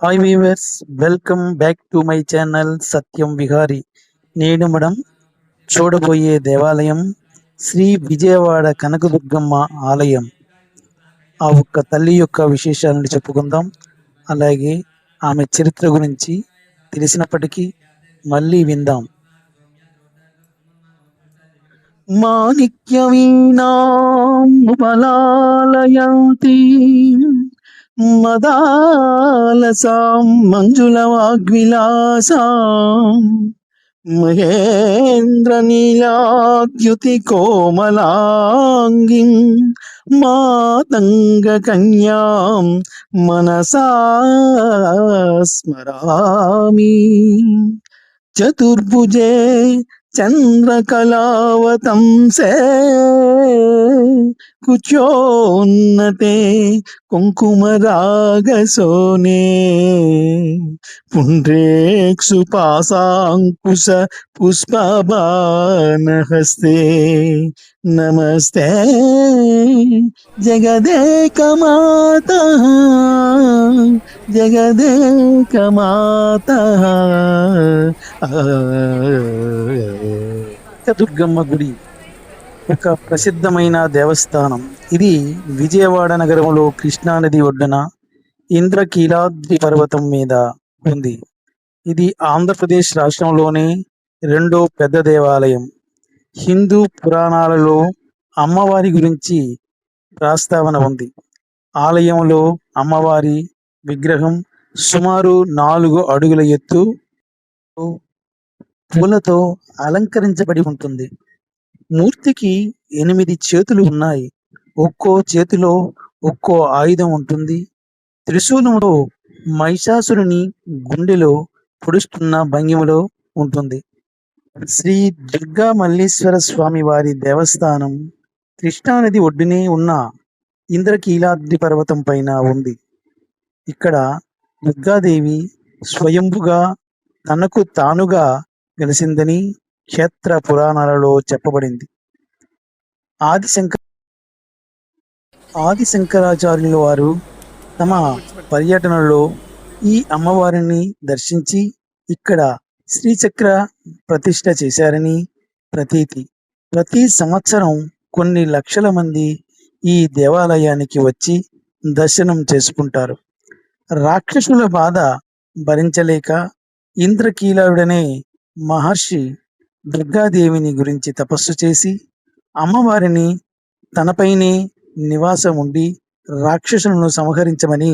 Hi viewers, welcome back to my channel Satyam Vihari. నేను మనం చూడబోయే దేవాలయం శ్రీ విజయవాడ కనకదుర్గమ్మ ఆలయం. ఆ ఒక్క తల్లి యొక్క విశేషాలను చెప్పుకుందాం. అలాగే ఆమె చరిత్ర గురించి తెలిసినప్పటికీ మళ్ళీ విందాం. మాణిక్య వీణాముపలాలయంతి మదాలసాం మంజుల వాగ్విలాసాం మహేంద్ర నీలాద్యుతి కోమలాంగిం మాతంగ కన్యాం మనసా స్మరామి. చతుర్భుజే చంద్రకళావతంసే కుచోన్నతే కుంకుమరాగసోనే పుండ్రేక్షు పాశాంకుశ పుష్పబాణహస్తే నమస్తే జగదేకమాతా జగదేకమాతా. దుర్గమ్మ గుడి ఒక ప్రసిద్ధమైన దేవస్థానం. ఇది విజయవాడ నగరంలో కృష్ణానది ఒడ్డున ఇంద్రకీలాద్రి పర్వతం మీద ఉంది. ఇది ఆంధ్రప్రదేశ్ రాష్ట్రంలోనే రెండో పెద్ద దేవాలయం. హిందూ పురాణాలలో అమ్మవారి గురించి ప్రస్తావన ఉంది. ఆలయంలో అమ్మవారి విగ్రహం సుమారు 4 అడుగుల ఎత్తు పూలతో అలంకరించబడి ఉంటుంది. మూర్తికి 8 చేతులు ఉన్నాయి. ఒక్కో చేతిలో ఒక్కో ఆయుధం ఉంటుంది. త్రిశూలంలో మహిషాసురుని గుండెలో పొడుస్తున్న భంగిమలో ఉంటుంది. శ్రీ దుర్గా మల్లీశ్వర స్వామి వారి దేవస్థానం కృష్ణానది ఒడ్డునే ఉన్న ఇంద్రకీలాద్రి పర్వతం పైన ఉంది. ఇక్కడ దుర్గాదేవి స్వయంభుగా తనకు తానుగా వెలిసిందని క్షేత్ర పురాణాలలో చెప్పబడింది. ఆదిశంకరాచార్యుల వారు తమ పర్యటనలో ఈ అమ్మవారిని దర్శించి ఇక్కడ శ్రీచక్ర ప్రతిష్ఠ చేశారని ప్రతీతి. ప్రతి సంవత్సరం కొన్ని లక్షల మంది ఈ దేవాలయానికి వచ్చి దర్శనం చేసుకుంటారు. రాక్షసుల బాధ భరించలేక ఇంద్రకీలాయుడనే మహర్షి దుర్గాదేవిని గురించి తపస్సు చేసి అమ్మవారిని తనపైనే నివాసం ఉండి రాక్షసులను సంహరించమని